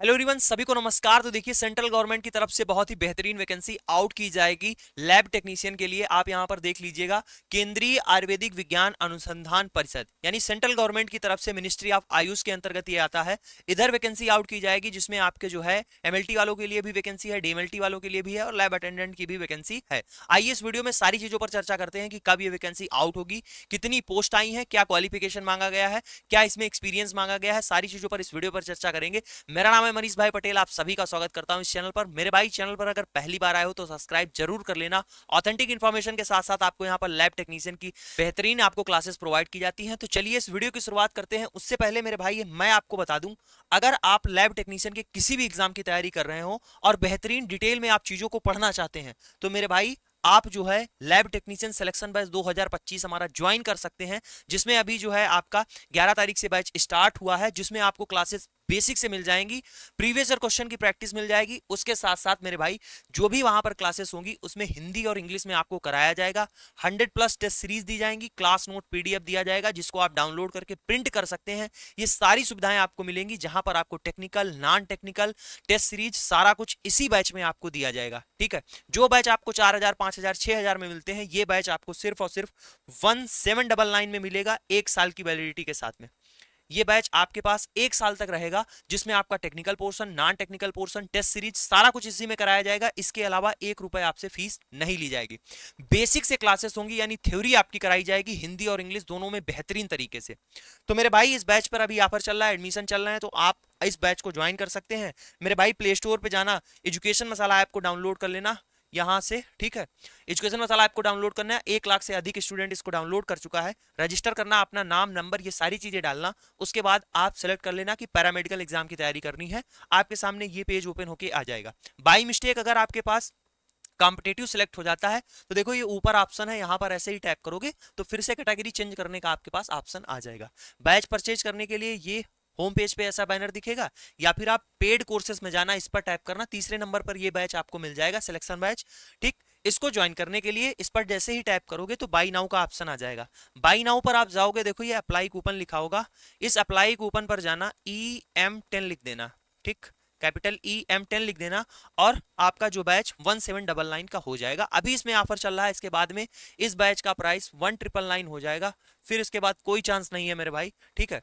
Hello everyone, सभी को नमस्कार। तो देखिए, सेंट्रल गवर्नमेंट की तरफ से बहुत ही बेहतरीन वैकेंसी आउट की जाएगी लैब टेक्नीशियन के लिए। आप यहां पर देख लीजिएगा, केंद्रीय आयुर्वेदिक विज्ञान अनुसंधान परिषद यानी सेंट्रल गवर्नमेंट की तरफ से मिनिस्ट्री ऑफ आयुष के अंतर्गत ये आता है। इधर वैकेंसी आउट की जाएगी, जिसमें आपके जो है एमएलटी वालों के लिए भी वैकेंसी है, डीएमएलटी वालों के लिए भी है और लैब अटेंडेंट की भी वैकेंसी है। आइए इस वीडियो में सारी चीजों पर चर्चा करते हैं कि कब ये वैकेंसी आउट होगी, कितनी पोस्ट आई है, क्या क्वालिफिकेशन मांगा गया है, क्या इसमें एक्सपीरियंस मांगा गया है। सारी चीजों पर इस वीडियो पर चर्चा करेंगे। मेरा नाम है मनीष भाई पटेल, आप सभी का स्वागत करता हूं इस चैनल पर। मेरे भाई, चैनल पर अगर पहली बार आए हो तो सब्सक्राइब जरूर कर लेना। ऑथेंटिक इन्फॉर्मेशन के साथ साथ आपको यहां पर लैब टेक्नीशियन की बेहतरीन आपको क्लासेस प्रोवाइड की जाती हैं। तो चलिए इस वीडियो की शुरुआत करते हैं। उससे पहले मेरे भाई, मैं आपको बता दूं, अगर आप लैब टेक्नीशियन के किसी भी एग्जाम की तैयारी कर रहे हो और बेहतरीन डिटेल में आप चीजों को पढ़ना चाहते हैं, तो मेरे भाई आप जो है लैब टेक्नीशियन सिलेक्शन बैच 2025 हमारा ज्वाइन कर सकते हैं, जिसमें अभी जो है आपका 11 तारीख से बैच स्टार्ट हुआ है, जिसमें आपको क्लासेस बेसिक से मिल जाएंगी, प्रीवियस ईयर क्वेश्चन की प्रैक्टिस मिल जाएगी। उसके साथ साथ मेरे भाई, जो भी वहां पर क्लासेस होंगी उसमें हिंदी और इंग्लिश में आपको कराया जाएगा। 100+ टेस्ट सीरीज दी जाएंगी, क्लास नोट पीडीएफ दिया जाएगा, जिसको आप डाउनलोड करके प्रिंट कर सकते हैं। ये सारी सुविधाएं आपको मिलेंगी, जहां पर आपको technical, non technical, test series सारा कुछ इसी बैच में आपको दिया जाएगा। ठीक है, जो बैच आपको 4000, 5000, 6000 में मिलते हैं, ये बैच आपको सिर्फ और सिर्फ 1799 में मिलेगा, 1 साल की वैलिडिटी के साथ में। ये बैच आपके पास 1 साल तक रहेगा, जिसमें आपका technical portion, non technical portion, test series सारा कुछ इसी में कराया जाएगा। इसके अलावा 1 रुपए आपसे फीस नहीं ली जाएगी। बेसिक से क्लासेस होंगी, यानी थ्योरी आपकी कराई जाएगी हिंदी और इंग्लिश दोनों में बेहतरीन तरीके से। तो मेरे भाई, इस बैच पर अभी ऑफर चल रहा है, एडमिशन चल रहे हैं, तो आप इस बैच को ज्वाइन कर सकते हैं। मेरे भाई, प्ले स्टोर पे जाना, एजुकेशन मसाला ऐप को डाउनलोड कर लेना यहां से। ठीक है, एजुकेशन मसाला ऐप को डाउनलोड करना है। 1 लाख से अधिक स्टूडेंट इसको डाउनलोड कर चुका है। रजिस्टर करना, अपना नाम, नंबर, ये सारी चीजें डालना। उसके बाद आप सेलेक्ट कर लेना कि पैरामेडिकल एग्जाम की तैयारी करनी है। आपके सामने ये पेज ओपन होके आ जाएगा। बाई मिस्टेक अगर आपके पास कॉम्पिटेटिव सिलेक्ट हो जाता है, तो देखो ये ऊपर ऑप्शन है, यहां पर ऐसे ही टैप करोगे तो फिर से कैटेगरी चेंज करने का आपके पास ऑप्शन आ जाएगा। बैच परचेज करने के लिए ये होम पेज पे ऐसा बैनर दिखेगा, या फिर आप पेड कोर्सेज में जाना, इस पर टैप करना, तीसरे नंबर पर ये बैच आपको मिल जाएगा, सिलेक्शन बैच। ठीक, इसको ज्वाइन करने के लिए इस पर जैसे ही टैप करोगे तो बाई नाउ का ऑप्शन आ जाएगा। बाई नाउ पर आप जाओगे, देखो ये अप्लाई कूपन लिखा होगा, इस अप्लाई कूपन पर जाना, EM10 लिख देना। ठीक, कैपिटल EM10 लिख देना, और आपका जो बैच 1799 का हो जाएगा। अभी इसमें ऑफर चल रहा है, इसके बाद में इस बैच का प्राइस 1999 हो जाएगा। फिर इसके बाद कोई चांस नहीं है मेरे भाई। ठीक है,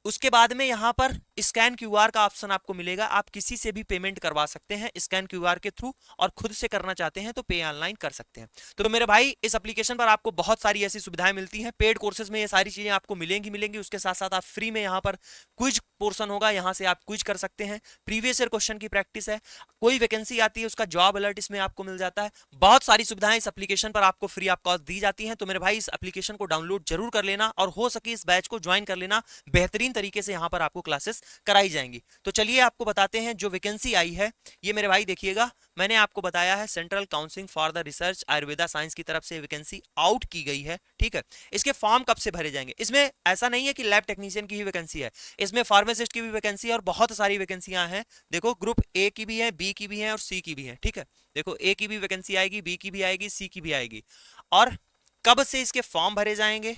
उसके बाद में यहां पर स्कैन क्यूआर का ऑप्शन आपको मिलेगा। आप किसी से भी पेमेंट करवा सकते हैं स्कैन क्यूआर के थ्रू, और खुद से करना चाहते हैं तो पे ऑनलाइन कर सकते हैं। तो मेरे भाई, इस एप्लीकेशन पर आपको बहुत सारी ऐसी सुविधाएं मिलती हैं। पेड कोर्सेज में ये सारी चीजें आपको मिलेंगी। उसके साथ साथ आप फ्री में यहाँ पर क्विज पोर्शन होगा, यहाँ से आप क्विज कर सकते हैं। प्रीवियस ईयर क्वेश्चन की प्रैक्टिस है, कोई वैकेंसी आती है उसका जॉब अलर्ट इसमें आपको मिल जाता है। बहुत सारी सुविधाएं इस एप्लीकेशन पर आपको फ्री ऑफ कॉस्ट दी जाती हैं। तो मेरे भाई, इस एप्लीकेशन को डाउनलोड जरूर कर लेना, और हो सके इस बैच को ज्वाइन कर लेना। बेहतरीन तरीके से यहां पर आपको क्लासेस कराई जाएंगी। तो चलिए आपको बताते हैं जो वैकेंसी आई है। ये मेरे भाई देखिएगा, मैंने आपको बताया है central council for the research Ayurveda science की तरफ से वैकेंसी आउट की गई है। ठीक है, इसके फॉर्म कब से भरे जाएंगे, इसमें ऐसा नहीं है कि लैब टेक्नीशियन की ही वैकेंसी है, इसमें फार्मासिस्ट की भी वैकेंसी है, और बहुत सारी वैकेंसियां हैं। देखो, ग्रुप ए की भी है, बी की भी है और सी की भी है। ठीक है, देखो ए की भी वैकेंसी आएगी, बी की भी आएगी, सी की भी आएगी। और कब से इसके फॉर्म भरे जाएंगे,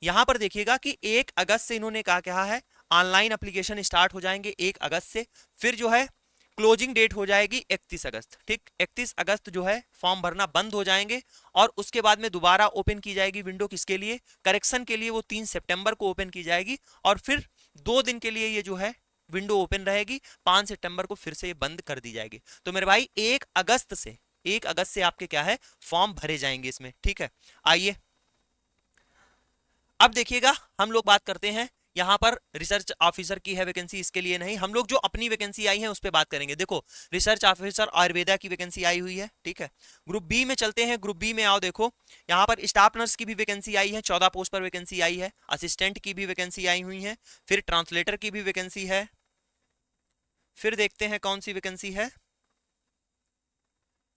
यहां पर देखिएगा कि 1 अगस्त से इन्होंने कहा है ऑनलाइन एप्लीकेशन स्टार्ट हो जाएंगे 1 अगस्त से। फिर जो है क्लोजिंग डेट हो जाएगी 31 अगस्त। ठीक, 31 अगस्त जो है फॉर्म भरना बंद हो जाएंगे, और उसके बाद में दोबारा ओपन की जाएगी विंडो, किसके लिए, करेक्शन के लिए, वो 3 सितंबर को ओपन की जाएगी। और फिर 2 दिन के लिए ये जो है विंडो ओपन रहेगी, 5 सितंबर को फिर से ये बंद कर दी जाएगी। तो मेरे भाई, 1 अगस्त से आपके क्या है, फॉर्म भरे जाएंगे इसमें। ठीक है, आइए अब देखिएगा, हम लोग बात करते हैं यहां पर रिसर्च ऑफिसर की है वैकेंसी, इसके लिए नहीं, हम लोग जो अपनी वैकेंसी आई है उस पर बात करेंगे। देखो, रिसर्च ऑफिसर आयुर्वेदा की वैकेंसी आई हुई है। ठीक है, ग्रुप बी में चलते हैं। ग्रुप बी में आओ, देखो यहां पर स्टाफ नर्स की भी वैकेंसी आई है, 14 पोस्ट पर वैकेंसी आई है। असिस्टेंट की भी वैकेंसी आई हुई है। फिर ट्रांसलेटर की भी वैकेंसी है। फिर देखते हैं कौन सी वैकेंसी है।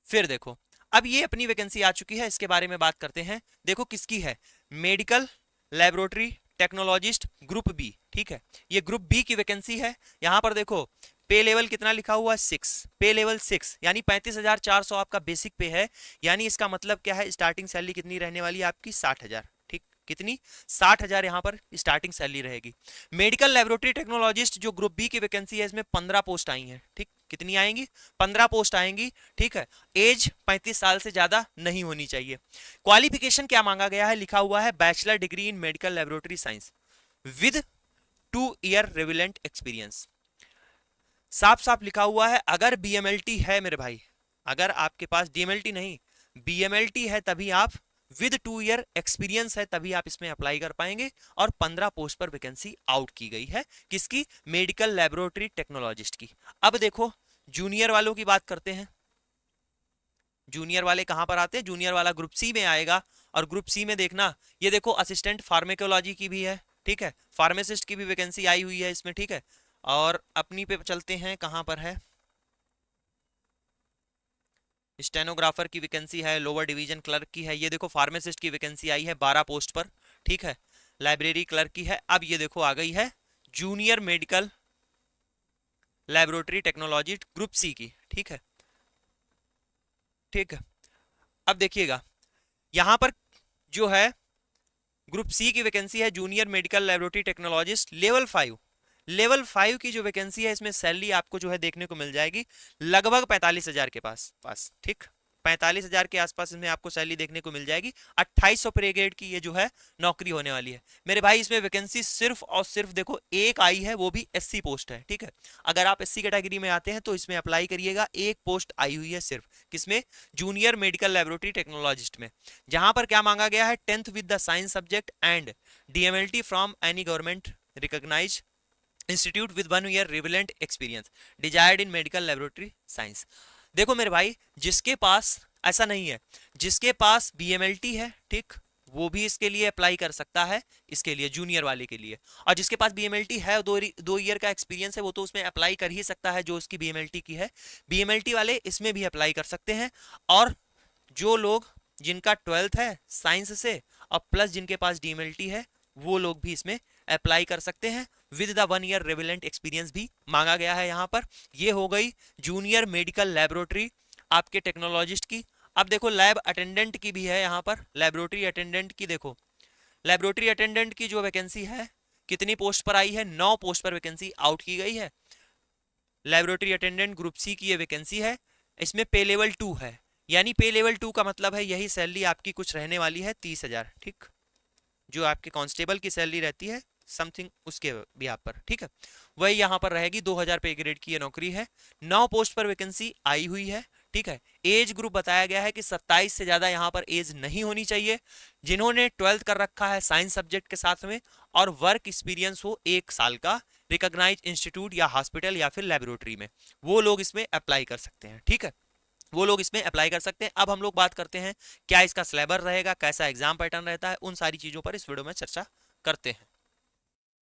फिर देखो, अब ये अपनी वैकेंसी आ चुकी है, इसके बारे में बात करते हैं। देखो किसकी है, medical laboratory technologist, group B. ठीक है, ये ग्रुप बी की वैकेंसी है। यहां पर देखो, पे लेवल कितना लिखा हुआ है, 6, पे लेवल 6, यानी 35,400 आपका बेसिक पे है। यानी इसका मतलब क्या है, स्टार्टिंग सैलरी कितनी रहने वाली है आपकी, 60,000। ठीक, कितनी? 60,000 यहाँ पर स्टार्टिंग सैलरी रहेगी। मेडिकल लेबोरेटरी टेक्नोलॉजिस्ट जो ग्रुप बी की वैकेंसी है, इसमें 15 पोस्ट आई हैं। ठीक, कितनी आएंगी? 15 पोस्ट आएंगी। ठीक है, एज 35 साल से ज्यादा नहीं होनी चाहिए। क्वालिफिकेशन क्या मांगा गया है? लिखा हुआ है bachelor degree in medical laboratory science with 2 year relevant experience. साफ साफ लिखा हुआ है, अगर बीएमएलटी है मेरे भाई, अगर आपके पास डीएमएलटी नहीं बीएमएलटी है तभी आप, विद 2 ईयर एक्सपीरियंस है तभी आप इसमें अप्लाई कर पाएंगे। और 15 पोस्ट पर वैकेंसी आउट की गई है। किसकी? मेडिकल लेबोरेटरी टेक्नोलॉजिस्ट की। अब देखो जूनियर वालों की बात करते हैं। जूनियर वाले कहां पर आते हैं? जूनियर वाला ग्रुप सी में आएगा। और ग्रुप सी में देखना, ये देखो असिस्टेंट फार्मेकोलॉजी की भी है। ठीक है, फार्मासिस्ट की भी वैकेंसी आई हुई है इसमें। ठीक है, और अपनी पे चलते हैं, कहां पर है? स्टेनोग्राफर की वैकेंसी है, लोअर डिवीजन क्लर्क की है। ये देखो फार्मासिस्ट की वैकेंसी आई है 12 पोस्ट पर। ठीक है, लाइब्रेरी क्लर्क की है। अब ये देखो आ गई है junior medical laboratory technology group C की। ठीक है, ठीक है। अब देखिएगा यहां पर जो है ग्रुप सी की वैकेंसी है junior medical laboratory technologist level 5। Level 5 की जो वैकेंसी है, इसमें सैलरी आपको जो है देखने को मिल जाएगी लगभग 45,000 के पास। ठीक, 45,000 के आसपास इसमें आपको सैलरी देखने को मिल जाएगी। 2800 पे ग्रेड की ये जो है नौकरी होने वाली है मेरे भाई। इसमें वैकेंसी सिर्फ और सिर्फ देखो एक आई है, वो भी एससी पोस्ट है। ठीक है, अगर आप एससी कैटेगरी में आते हैं तो इसमें अप्लाई करिएगा। एक पोस्ट आई हुई है सिर्फ, किसमें? जूनियर मेडिकल लेबोरेटरी टेक्नोलॉजिस्ट में। जहां पर क्या मांगा गया है? 10th with the science subject and DMLT from any government recognised institute with 1 year relevant experience desired in medical laboratory science. देखो मेरे भाई, जिसके पास, ऐसा नहीं है, जिसके पास बीएमएलटी है, ठीक, वो भी इसके लिए अप्लाई कर सकता है, इसके लिए जूनियर वाले के लिए। और जिसके पास बीएमएलटी है, 2 ईयर का एक्सपीरियंस है, वो तो उसमें अप्लाई कर ही सकता है जो उसकी बीएमएलटी की है। बीएमएलटी वाले इसमें भी अप्लाई कर सकते हैं। और जो लोग जिनका 12th है साइंस से और प्लस जिनके पास डीएमएलटी है, वो लोग भी इसमें अप्लाई कर सकते हैं। With the 1 year relevant experience भी मांगा गया है यहाँ पर। ये हो गई जूनियर मेडिकल लेबोरेटरी आपके टेक्नोलॉजिस्ट की। अब देखो लैब अटेंडेंट की भी है यहाँ पर, लेबोरेटरी अटेंडेंट की। देखो लेबोरेटरी अटेंडेंट की जो वैकेंसी है, कितनी पोस्ट पर आई है? 9 पोस्ट पर वैकेंसी आउट की गई है। लेबोरेटरी अटेंडेंट ग्रुप सी की ये वैकेंसी है। इसमें पे लेवल 2 है, यानी पे लेवल 2 का मतलब है यही सैलरी आपकी कुछ रहने वाली है 30,000। ठीक, जो आपके कांस्टेबल की सैलरी रहती है समथिंग उसके भी आप पर। ठीक है, वही यहाँ पर रहेगी। 2,000 पे ग्रेड की ये नौकरी है। 9 पोस्ट पर वैकेंसी आई हुई है। ठीक है, एज ग्रुप बताया गया है कि 27 से ज्यादा यहाँ पर एज नहीं होनी चाहिए। जिन्होंने 12th कर रखा है साइंस सब्जेक्ट के साथ में और वर्क एक्सपीरियंस हो 1 साल का रिकॉग्नाइज इंस्टीट्यूट या हॉस्पिटल या फिर लेबोरेटरी में, वो लोग इसमें अप्लाई कर सकते हैं। ठीक है, वो लोग इसमें अप्लाई कर सकते हैं। अब हम लोग बात करते हैं क्या इसका सिलेबस रहेगा, कैसा एग्जाम पैटर्न रहता है, उन सारी चीजों पर इस वीडियो में चर्चा करते हैं।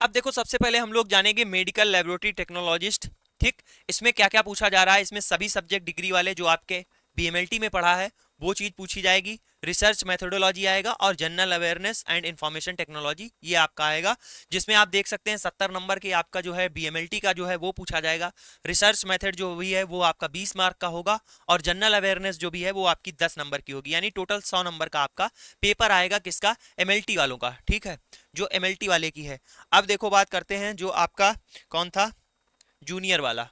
अब देखो सबसे पहले हम लोग जानेंगे मेडिकल लेबोरेटरी टेक्नोलॉजिस्ट। ठीक, इसमें क्या क्या पूछा जा रहा है? इसमें सभी सब्जेक्ट डिग्री वाले जो आपके बीएमएलटी में पढ़ा है वो चीज पूछी जाएगी। रिसर्च मेथोडोलॉजी आएगा और general awareness and information technology ये आपका आएगा, जिसमें आप देख सकते हैं 70 नंबर के आपका जो है बीएमएलटी का जो है वो पूछा जाएगा। रिसर्च मेथड जो भी है वो आपका 20 मार्क का होगा और जनरल अवेयरनेस जो भी है वो आपकी 10 नंबर की होगी, यानी टोटल 100 नंबर का आपका पेपर आएगा। किसका? एमएलटी वालों का। ठीक है, जो एमएलटी वाले की है। अब देखो बात करते हैं जो आपका कौन था, जूनियर वाला।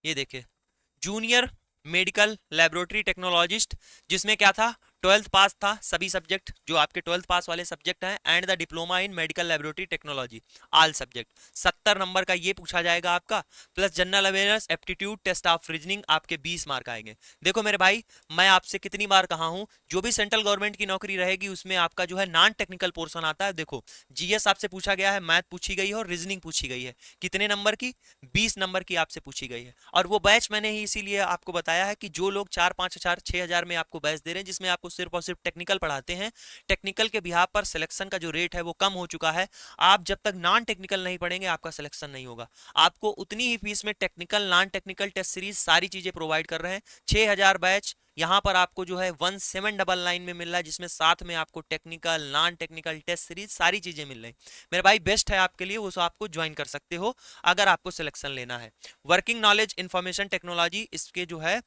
ये देखिए जूनियर मेडिकल लेबोरेटरी टेक्नोलॉजिस्ट, जिसमें क्या था? 12th पास था, सभी सब्जेक्ट जो आपके 12th पास वाले सब्जेक्ट हैं, and the diploma in medical laboratory technology all subject. 70 number का ये पूछा जाएगा आपका, plus general awareness aptitude test of reasoning आपके 20 मार्क आएंगे। देखो मेरे भाई, मैं आपसे कितनी बार कहा हूं, जो भी सेंट्रल गवर्नमेंट की नौकरी रहेगी उसमें आपका जो है नॉन टेक्निकल पोर्शन आता है। देखो जीएस आपसे पूछा गया है, मैथ पूछी गई है और रीजनिंग पूछी गई है। कितने नंबर की? 20 नंबर की आपसे पूछी गई है। और वो बैच मैंने ही इसीलिए आपको बताया है कि जो लोग 4-5 हजार 6,000 में आपको बैच दे रहे हैं, जिसमें आपको सिर्फ और सिर्फ टेक्निकल पढ़ाते हैं, टेक्निकल के बिहाफ पर सिलेक्शन का जो रेट है वो कम हो चुका है। आप जब तक नॉन टेक्निकल नहीं पढ़ेंगे आपका सिलेक्शन नहीं होगा। आपको उतनी ही फीस में technical non technical test series सारी चीजें प्रोवाइड कर रहे हैं। 6,000 बैच यहाँ पर आपको जो है 1799 में मिल रहा है, जिसमें साथ में आपको technical non technical test series सारी चीजें मिल रही। मेरे भाई बेस्ट है आपके लिए, उस आपको ज्वाइन कर सकते हो अगर आपको सिलेक्शन लेना है। वर्किंग नॉलेज इंफॉर्मेशन टेक्नोलॉजी इसके जो है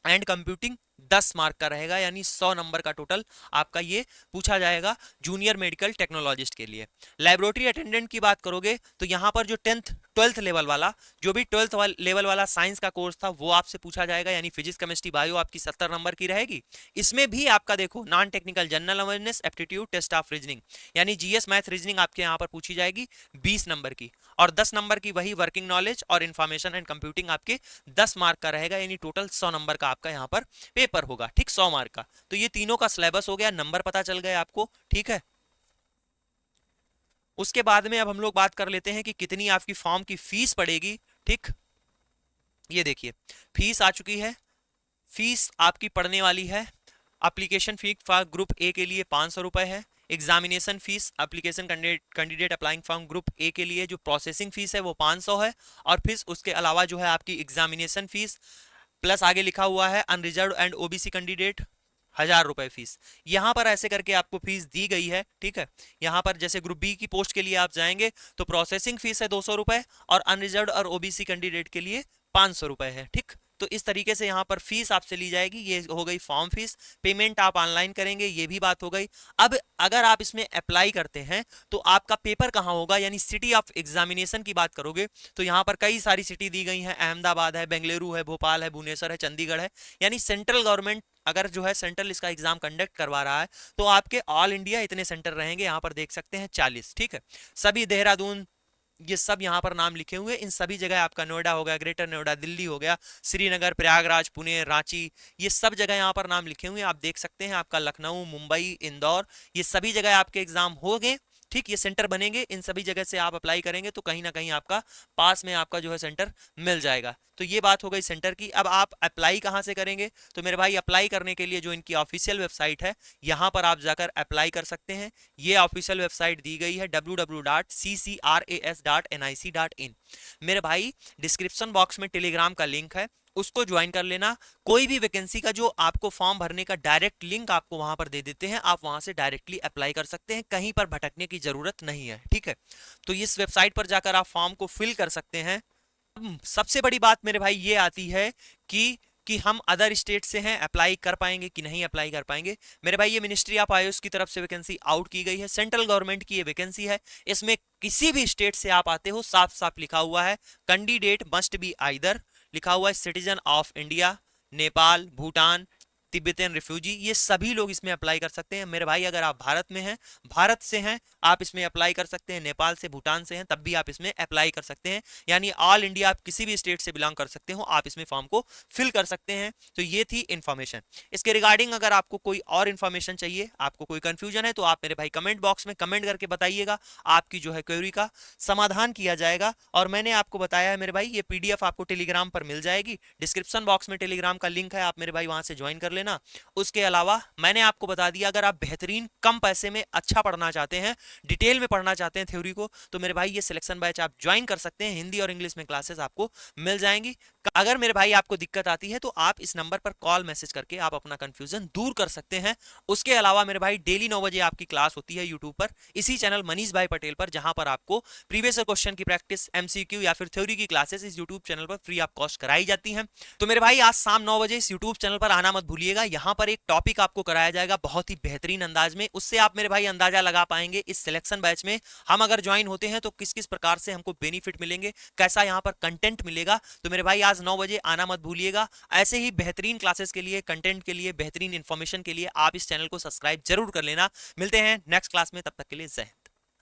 एंड कंप्यूटिंग 10 मार्क का रहेगा, यानी 100 नंबर का टोटल आपका ये पूछा जाएगा जूनियर मेडिकल टेक्नोलॉजिस्ट के लिए। लेबोरेटरी अटेंडेंट की बात करोगे तो यहाँ पर जो 12th लेवल वाला, जो भी 12th लेवल वाला साइंस का कोर्स था वो आपसे पूछा जाएगा, यानी फिजिक्स केमिस्ट्री बायो आपकी 70 नंबर की रहेगी। इसमें भी आपका देखो non technical general awareness aptitude test of reasoning, यानी जीएस मैथ रीजनिंग आपके यहाँ पर पूछी जाएगी 20 नंबर की, और 10 नंबर की वही वर्किंग नॉलेज और इंफॉर्मेशन एंड कंप्यूटिंग आपके 10 मार्क का रहेगा, यानी टोटल 100 नंबर का आपका यहाँ पर पेपर होगा, ठीक, 100 मार्क का। तो ये तीनों का सिलेबस हो गया, नंबर पता चल गए आपको, ठीक है। उसके बाद में अब हम लोग बात कर लेते हैं कि कितनी आपकी फॉर्म की फीस पड़ेगी, ठीक। ये देखिए फीस आ चुकी है, फीस आपकी पड़ने वाली है, एप्लीकेशन फी ग्रुप ए के लिए 500 रुपए है, examination fees application candidate applying from group A के लिए जो प्रोसेसिंग फीस है वो 500 है, और फिर उसके अलावा जो है आपकी एग्जामिनेशन फीस प्लस आगे लिखा हुआ है अनरिजर्व एंड ओबीसी कैंडिडेट 1000 रुपए फीस। यहां पर ऐसे करके आपको फीस दी गई है, ठीक है। यहां पर जैसे ग्रुप बी की पोस्ट के लिए आप जाएंगे तो प्रोसेसिंग फीस है 200 रुपए, और अनरिजर्व और ओबीसी कैंडिडेट के लिए 500 रुपए है, ठीक। तो इस तरीके से यहाँ पर फीस आपसे ली जाएगी, ये हो गई फॉर्म फीस। पेमेंट आप ऑनलाइन करेंगे, ये भी बात हो गई। अब अगर आप इसमें अप्लाई करते हैं तो आपका पेपर कहाँ होगा, यानी सिटी ऑफ एग्जामिनेशन की बात करोगे तो यहाँ पर कई सारी सिटी दी गई हैं, अहमदाबाद है, बेंगलुरु है, भोपाल है, भुवनेश्वर है, चंडीगढ़ है, यानी सेंट्रल गवर्नमेंट अगर जो है सेंट्रल इसका एग्जाम कंडक्ट करवा रहा है तो आपके ऑल इंडिया इतने सेंटर रहेंगे, यहाँ पर देख सकते हैं 40, ठीक है। सभी देहरादून, ये सब यहाँ पर नाम लिखे हुए, इन सभी जगह आपका नोएडा हो गया, ग्रेटर नोएडा, दिल्ली हो गया, श्रीनगर, प्रयागराज, पुणे, रांची, ये सब जगह यहाँ पर नाम लिखे हुए आप देख सकते हैं। आपका लखनऊ, मुंबई, इंदौर, ये सभी जगह आपके एग्जाम हो गए, ठीक। ये सेंटर बनेंगे, इन सभी जगह से आप अप्लाई करेंगे तो कहीं ना कहीं आपका पास में आपका जो है सेंटर मिल जाएगा। तो ये बात हो गई सेंटर की। अब आप अप्लाई कहाँ से करेंगे, तो मेरे भाई अप्लाई करने के लिए जो इनकी ऑफिशियल वेबसाइट है यहाँ पर आप जाकर अप्लाई कर सकते हैं। ये ऑफिशियल वेबसाइट दी गई है www.ccras.nic.in। मेरे भाई डिस्क्रिप्शन बॉक्स में टेलीग्राम का लिंक है, उसको ज्वाइन कर लेना। कोई भी वैकेंसी का जो आपको फॉर्म भरने का डायरेक्ट लिंक आपको वहां पर दे देते हैं, आप वहां से डायरेक्टली अप्लाई कर सकते हैं, कहीं पर भटकने की जरूरत नहीं है, ठीक है। तो इस वेबसाइट पर जाकर आप फॉर्म को फिल कर सकते हैं। सबसे बड़ी बात मेरे भाई ये आती है कि हम अदर स्टेट से हैं, अप्लाई कर पाएंगे कि नहीं अप्लाई कर पाएंगे। मेरे भाई ये मिनिस्ट्री ऑफ आयुष की तरफ से वैकेंसी आउट की गई है, सेंट्रल गवर्नमेंट की ये वैकेंसी है। इसमें किसी भी स्टेट से आप आते हो, साफ साफ लिखा हुआ है कैंडिडेट मस्ट बी आइदर, लिखा हुआ है citizen of India, Nepal, Bhutan, Tibetan refugee, ये सभी लोग इसमें अप्लाई कर सकते हैं। मेरे भाई अगर आप भारत में हैं, भारत से हैं, आप इसमें अप्लाई कर सकते हैं। नेपाल से, भूटान से हैं, तब भी आप इसमें अप्लाई कर सकते हैं। यानी ऑल इंडिया आप किसी भी स्टेट से बिलोंग कर सकते हो, आप इसमें फॉर्म को फिल कर सकते हैं। तो ये थी इंफॉर्मेशन। इसके रिगार्डिंग अगर आपको कोई और इंफॉर्मेशन चाहिए, आपको कोई कंफ्यूजन है, तो आप मेरे भाई कमेंट बॉक्स में कमेंट करके बताइएगा, आपकी जो है क्वेरी का समाधान किया जाएगा। और मैंने आपको बताया है मेरे भाई ये पीडीएफ आपको टेलीग्राम पर मिल जाएगी, डिस्क्रिप्शन बॉक्स में टेलीग्राम का लिंक है, आप मेरे भाई वहां से ज्वाइन कर लेना। उसके अलावा मैंने आपको बता दिया अगर आप बेहतरीन कम पैसे में अच्छा पढ़ना चाहते हैं, डिटेल में पढ़ना चाहते हैं थ्योरी को, तो मेरे भाई ये सिलेक्शन बैच आप ज्वाइन कर सकते हैं। हिंदी और इंग्लिश में क्लासेस आपको मिल जाएंगी। अगर मेरे भाई आपको दिक्कत आती है तो आप इस नंबर पर कॉल मैसेज करके आप अपना कंफ्यूजन दूर कर सकते हैं। उसके अलावा मेरे भाई डेली 9 बजे आपकी क्लास होती है यूट्यूब पर, इसी चैनल मनीष भाई पटेल पर, जहां पर आपको प्रीवियस क्वेश्चन की प्रैक्टिस, एमसीक्यू या फिर थ्योरी की क्लासेस इस यूट्यूब चैनल पर फ्री ऑफ कॉस्ट कराई जाती हैं। तो मेरे भाई आज शाम 9 बजे इस यूट्यूब चैनल पर आना मत भूलिएगा। यहां पर एक टॉपिक आपको कराया जाएगा बहुत ही बेहतरीन अंदाज में, उससे आप मेरे भाई अंदाजा लगा पाएंगे इस सिलेक्शन बैच में हम अगर ज्वाइन होते हैं तो किस किस प्रकार से हमको बेनिफिट मिलेंगे, कैसा यहाँ पर कंटेंट मिलेगा। तो मेरे भाई आज 9 बजे आना मत भूलिएगा। ऐसे ही बेहतरीन क्लासेस के लिए, कंटेंट के लिए, बेहतरीन इंफॉर्मेशन के लिए आप इस चैनल को सब्सक्राइब जरूर कर लेना। मिलते हैं नेक्स्ट क्लास में, तब तक के लिए जय हिंद।